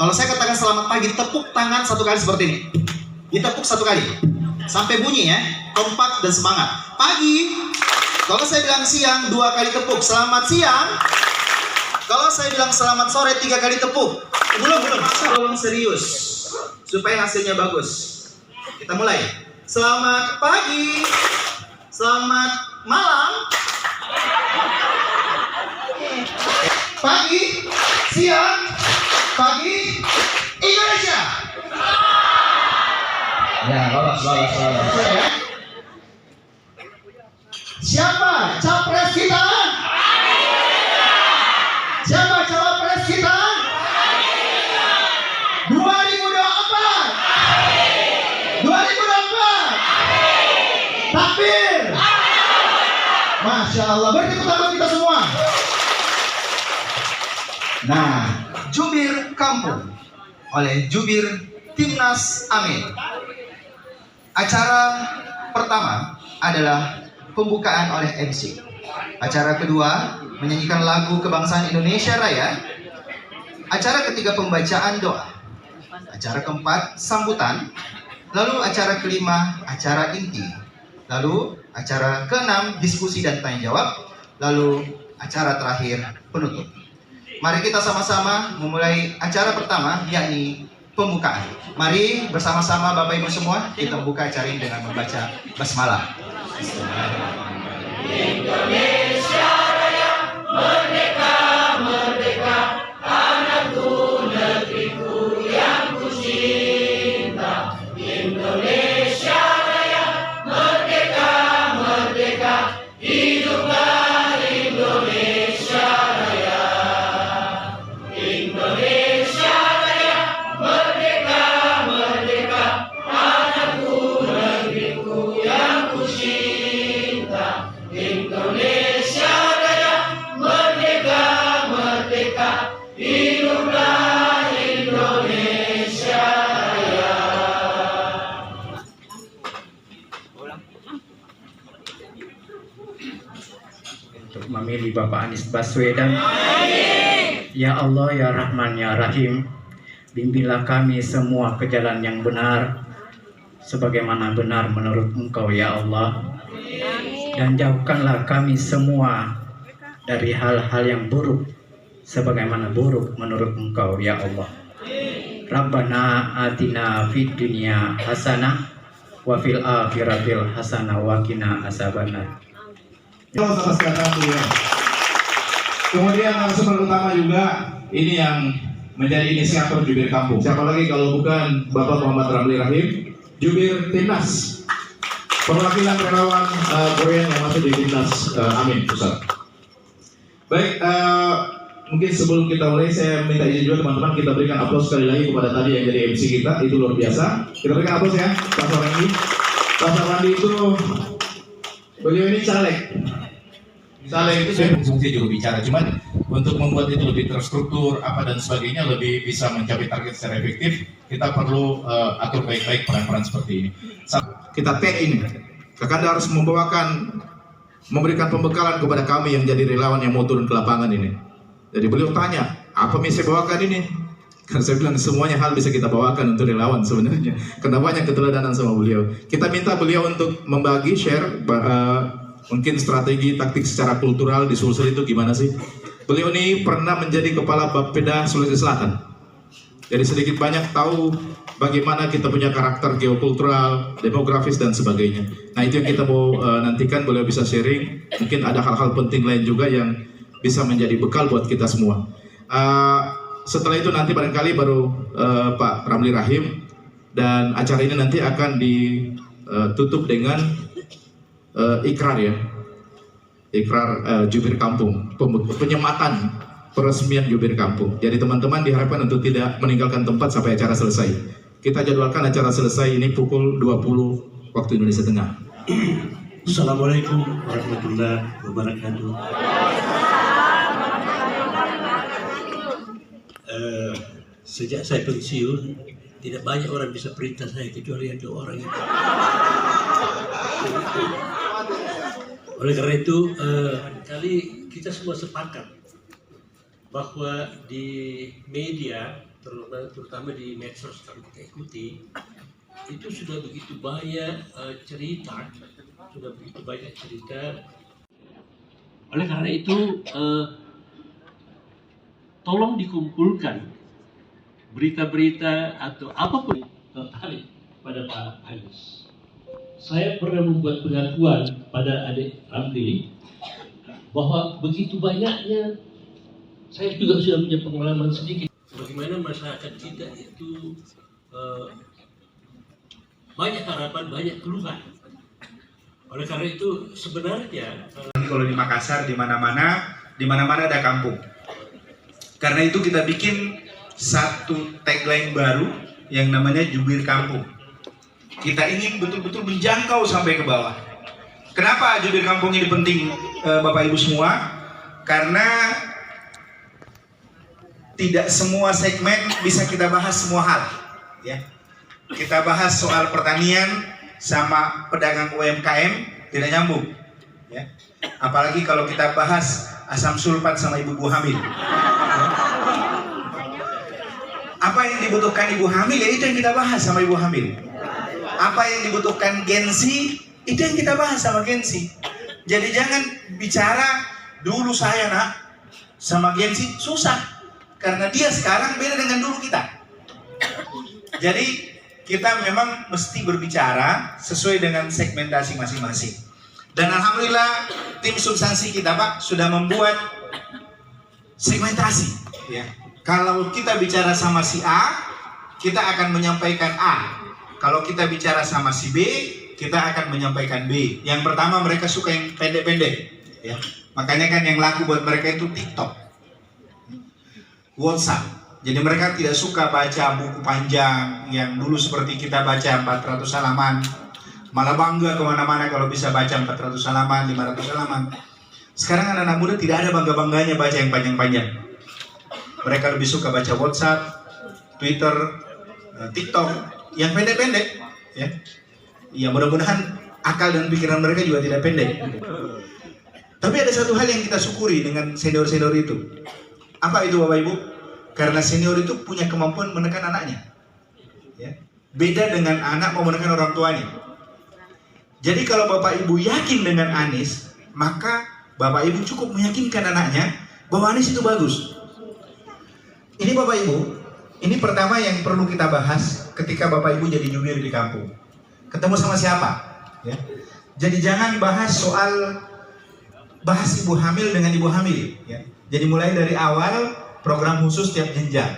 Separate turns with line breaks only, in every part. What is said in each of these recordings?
Kalau saya katakan selamat pagi, tepuk tangan satu kali seperti ini. Ditepuk satu kali sampai bunyi ya, kompak dan semangat. Pagi. Kalau saya bilang siang, 2 kali tepuk, selamat siang. Kalau saya bilang selamat sore, 3 kali tepuk. Belum. Tolong serius supaya hasilnya bagus. Kita mulai. Selamat pagi. Selamat malam. Pagi, siang, pagi, Indonesia. Ya, lolos. Ya. Siapa capres kita? Siapa cawapres kita? 2024. 2024. Takbir. Masya Allah. Beri tepuk tangan kita semua. Nah, Jubir Kampung oleh Jubir Timnas Amin. Acara pertama adalah pembukaan oleh MC. Acara kedua menyanyikan lagu kebangsaan Indonesia Raya. Acara ketiga pembacaan doa. Acara keempat sambutan. Lalu acara kelima acara inti. Lalu acara keenam diskusi dan tanya jawab. Lalu acara terakhir penutup. Mari kita sama-sama memulai acara pertama, yakni pembukaan. Mari bersama-sama Bapak Ibu semua kita membuka acara ini dengan membaca basmalah. Indonesia Raya, merdeka, merdeka, tanahku, negeriku yang kucinta. Indonesia Raya, merdeka, merdeka, hiduplah Indonesia Raya. Indonesia Raya, merdeka, merdeka, tanahku, negeriku yang kucinta. Indonesia Raya, merdeka, merdeka, hiduplah Indonesia Raya.
Untuk memilih Bapak Anies Baswedan. Ya Allah, ya Rahman, ya Rahim, bimbinglah kami semua ke jalan yang benar, sebagaimana benar menurut Engkau, ya Allah. Dan jauhkanlah kami semua dari hal-hal yang buruk, sebagaimana buruk menurut Engkau, ya Allah. Rabbana atina fid dunya hasanah wa fil akhiratil hasanah wa qina azabannar.
Kemudian narasumber utama juga ini yang menjadi inisiator Jubir Kampung. Siapa lagi kalau bukan Bapak Muhammad Ramli Rahim, Jubir Timnas, perwakilan relawan Korea yang masuk di Timnas Amin Pusat. Baik, mungkin sebelum kita mulai saya minta izin juga teman-teman kita berikan aplaus sekali lagi kepada tadi yang jadi MC kita, itu luar biasa. Kita berikan aplaus ya, Pak Sarandi. Pak Sarandi itu beliau ini caleg itu saya fungsi juru bicara, cuman untuk membuat itu lebih terstruktur apa dan sebagainya, lebih bisa mencapai target secara efektif, kita perlu atur baik-baik peran-peran seperti ini. Kita tag ini, Kakanda harus memberikan pembekalan kepada kami yang jadi relawan yang mau turun ke lapangan ini. Jadi beliau tanya, apa yang saya bawakan ini? Karena saya bilang semuanya hal bisa kita bawakan untuk relawan sebenarnya. Karena banyak keteladanan sama beliau. Kita minta beliau untuk membagi, share, mungkin strategi taktik secara kultural di Sulsel itu gimana sih? Beliau ini pernah menjadi kepala Bapeda Sulawesi Selatan. Jadi sedikit banyak tahu bagaimana kita punya karakter geokultural, demografis dan sebagainya. Nah itu yang kita mau nantikan, beliau bisa sharing. Mungkin ada hal-hal penting lain juga yang bisa menjadi bekal buat kita semua. Setelah itu nanti barangkali baru Pak Ramli Rahim, dan acara ini nanti akan ditutup dengan ikrar ya, ikrar Jubir Kampung, penyematan peresmian Jubir Kampung. Jadi teman-teman diharapkan untuk tidak meninggalkan tempat sampai acara selesai. Kita jadwalkan acara selesai ini pukul 20 waktu Indonesia Tengah.
Assalamualaikum warahmatullahi wabarakatuh. Sejak saya pensiun, tidak banyak orang bisa perintah saya kecuali yang 2 orang itu. Oleh karena itu, kali kita semua sepakat bahwa di media terutama di medsos kalau kita ikuti, itu sudah begitu banyak cerita, Oleh karena itu, tolong dikumpulkan berita-berita atau apapun tertarik pada Pak Anies. Saya pernah membuat pengakuan pada adik Ramli bahwa begitu banyaknya, saya juga sudah punya pengalaman sedikit. Bagaimana masyarakat kita itu banyak harapan, banyak keluhan. Oleh karena itu sebenarnya
kalau di Makassar di mana-mana ada kampung. Karena itu kita bikin satu tagline baru yang namanya Jubir Kampung. Kita ingin betul-betul menjangkau sampai ke bawah. Kenapa Jubir Kampung ini penting, Bapak Ibu semua? Karena tidak semua segmen bisa kita bahas semua hal, ya. Kita bahas soal pertanian sama pedagang UMKM tidak nyambung, ya. Apalagi kalau kita bahas asam sulfat sama ibu hamil. Apa yang dibutuhkan ibu hamil, ya itu yang kita bahas sama ibu hamil. Apa yang dibutuhkan Gen-Z, itu yang kita bahas sama Gen-Z. Jadi jangan bicara dulu saya nak sama Gen-Z, susah. Karena dia sekarang beda dengan dulu kita. Jadi kita memang mesti berbicara sesuai dengan segmentasi masing-masing. Dan alhamdulillah tim substansi kita Pak sudah membuat segmentasi, ya. Kalau kita bicara sama si A, kita akan menyampaikan A. Kalau kita bicara sama si B, kita akan menyampaikan B. Yang pertama, mereka suka yang pendek-pendek, ya. Makanya kan yang laku buat mereka itu TikTok, WhatsApp. Jadi mereka tidak suka baca buku panjang yang dulu seperti kita baca 400 halaman. Malah bangga kemana-mana kalau bisa baca 400 halaman, 500 halaman. Sekarang anak-anak muda tidak ada bangga-bangganya baca yang panjang-panjang. Mereka lebih suka baca WhatsApp, Twitter, TikTok, yang pendek-pendek, ya. Ya mudah-mudahan akal dan pikiran mereka juga tidak pendek. Tapi ada satu hal yang kita syukuri dengan senior-senior itu. Apa itu Bapak Ibu? Karena senior itu punya kemampuan menekan anaknya, ya. Beda dengan anak mau menekan orang tuanya. Jadi kalau Bapak Ibu yakin dengan Anies, maka Bapak Ibu cukup meyakinkan anaknya bahwa Anies itu bagus. Ini Bapak Ibu, ini pertama yang perlu kita bahas ketika Bapak Ibu jadi jubir di kampung. Ketemu sama siapa, ya. Jadi jangan bahas ibu hamil dengan ibu hamil, ya. Jadi mulai dari awal program khusus tiap jenjang.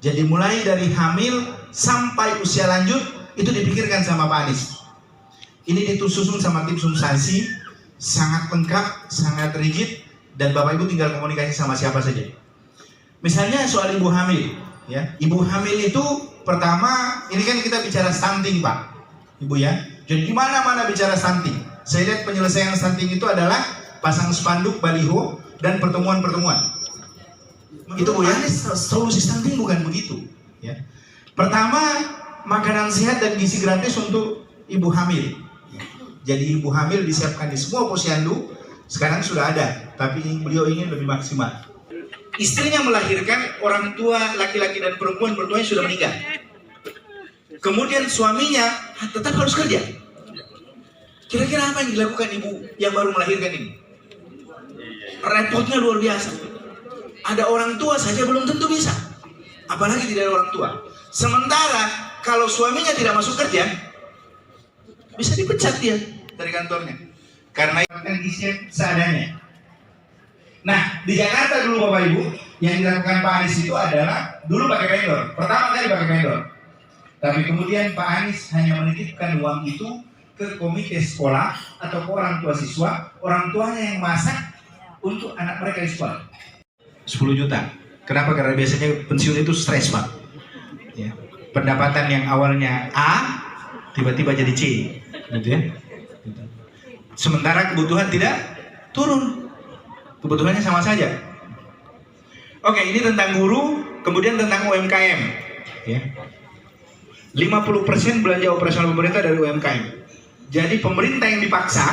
Jadi mulai dari hamil sampai usia lanjut itu dipikirkan sama Pak Anies. Ini disusun sama tim substansi, sangat lengkap, sangat rigid, dan Bapak Ibu tinggal komunikasi sama siapa saja. Misalnya soal ibu hamil, ya. Ibu hamil itu pertama, ini kan kita bicara stunting Pak, Ibu ya. Jadi di mana-mana bicara stunting. Saya lihat penyelesaian stunting itu adalah pasang spanduk, baliho, dan pertemuan-pertemuan. Itu Bu ya, solusi stunting bukan begitu, ya. Pertama, makanan sehat dan gizi gratis untuk ibu hamil. Jadi ibu hamil disiapkan di semua posyandu, sekarang sudah ada, tapi beliau ingin lebih maksimal. Istrinya melahirkan, orang tua laki-laki dan perempuan bertuanya sudah meninggal. Kemudian suaminya tetap harus kerja. Kira-kira apa yang dilakukan ibu yang baru melahirkan ini? Repotnya luar biasa. Ada orang tua saja belum tentu bisa, apalagi tidak ada orang tua. Sementara kalau suaminya tidak masuk kerja, bisa dipecat dia dari kantornya karena gizi seadanya. Nah, di Jakarta dulu Bapak Ibu, yang dilakukan Pak Anies itu adalah dulu pakai vendor, pertama kali pakai vendor. Tapi kemudian Pak Anies hanya menitipkan uang itu ke komite sekolah atau ke orang tua siswa, orang tuanya yang masak untuk anak mereka di sekolah. 10 juta. Kenapa? Karena biasanya pensiun itu stres Pak, ya. Pendapatan yang awalnya A tiba-tiba jadi C, gitu ya. Sementara kebutuhan tidak turun, kebutuhannya sama saja. Oke, ini tentang guru, kemudian tentang UMKM, ya. 50% belanja operasional pemerintah dari UMKM. Jadi pemerintah yang dipaksa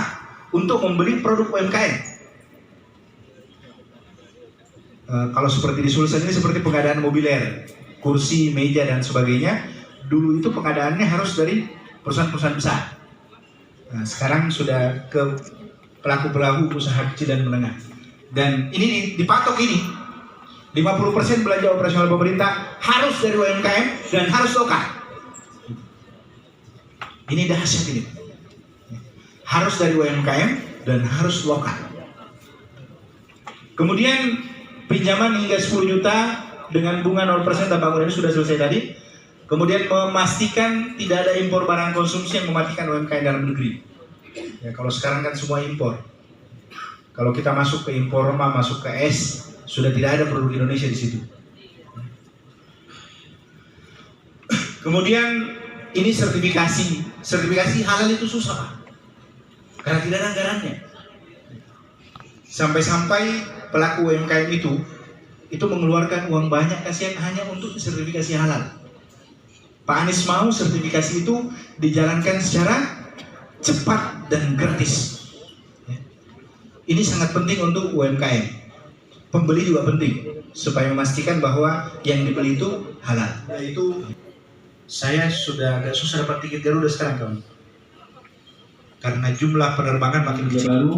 untuk membeli produk UMKM. Kalau seperti di Sulsel ini seperti pengadaan mobiler, kursi, meja dan sebagainya. Dulu itu pengadaannya harus dari perusahaan-perusahaan besar. Nah, sekarang sudah ke pelaku-pelaku usaha kecil dan menengah. Dan ini dipatok ini 50% belanja operasional pemerintah harus dari UMKM dan harus lokal. Ini dahsyat ini. Harus dari UMKM dan harus lokal. Kemudian pinjaman hingga 10 juta dengan bunga 0% tanpa bunga ini sudah selesai tadi. Kemudian memastikan tidak ada impor barang konsumsi yang mematikan UMKM dalam negeri. Ya, kalau sekarang kan semua impor. Kalau kita masuk ke Informa, masuk ke es, sudah tidak ada produk Indonesia di situ. Kemudian ini sertifikasi halal itu susah, Pak. Karena tidak ada anggarannya. Sampai-sampai pelaku UMKM itu mengeluarkan uang banyak kasihan hanya untuk sertifikasi halal. Pak Anies mau sertifikasi itu dijalankan secara cepat dan gratis. Ini sangat penting untuk UMKM. Pembeli juga penting supaya memastikan bahwa yang dibeli itu halal. Yaitu saya sudah agak susah dapat tiket Garuda sekarang, kawan. Karena jumlah penerbangan makin kecil. Baru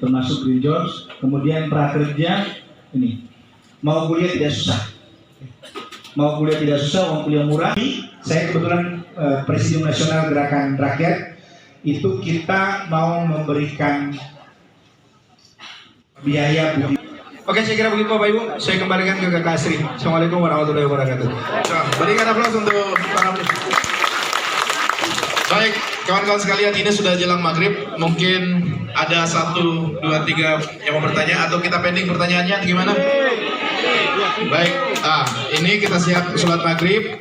termasuk Green George, kemudian prakerja ini. Mau kuliah tidak susah. Mau kuliah tidak susah, mau kuliah murah. Saya kebetulan Presidium Nasional Gerakan Rakyat, itu kita mau memberikan biaya bukti. Oke, saya kira begitu Bapak Ibu. Saya kembalikan ke Kakak Asri. Assalamualaikum warahmatullahi wabarakatuh.
Berikan aplaus untuk para. Baik, kawan-kawan sekalian, ini sudah jelang maghrib. Mungkin ada 1, 2, 3 yang mau bertanya, atau kita pending pertanyaannya, gimana? Baik, ini kita siap sholat maghrib.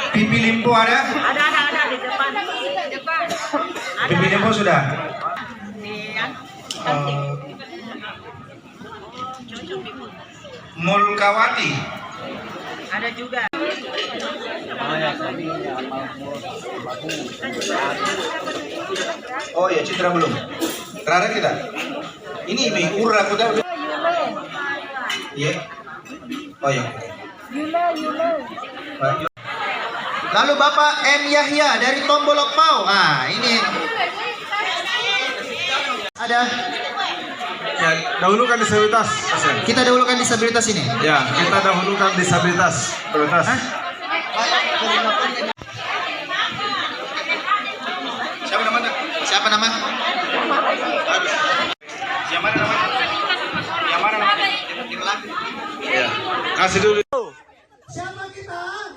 Pipi limpo ada?
Ada di depan.
Pipi limpo sudah?
Nih kan.
Mulkawati
Ada juga.
Oh ya, Citra belum. Terakhir kita. Ini Ura udah. Iya. Oh ya.
Lalu Bapak M. Yahya dari Tombolok Pau. Nah, ini ada.
Ya, dahulukan disabilitas.
Kita dahulukan disabilitas ini.
Ya, kita dahulukan disabilitas. Prioritas.
Siapa namanya?
Siapa nama?
Yang mana namanya? Yang mana namanya?
Ya. Kasih dulu.
Siapa kita?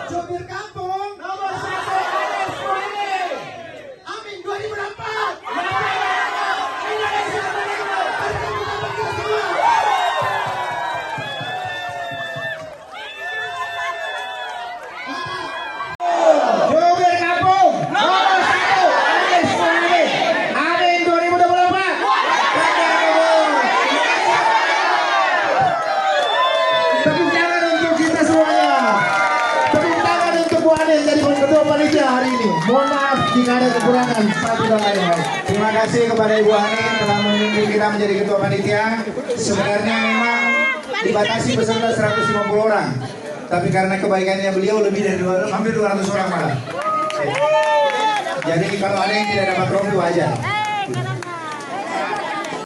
Jubir Kampung nomor 1 Amin 2004. Indonesia Merdeka. Jubir Kampung nomor 1 Anies Mohaimin. Amin 2024. Tepuk tangan untuk kita semuanya. Tepuk tangan untuk Bu Anies jadi ketua panitia hari ini. Mohon maaf jika ada kekurangan satu dan lain-lain. Terima kasih kepada Ibu Ani telah memimpin kita menjadi ketua panitia. Sebenarnya memang dibatasi peserta 150 orang. Tapi karena kebaikannya beliau lebih dari hampir 200 orang malah. Jadi kalau ada yang tidak dapat rompi wajar.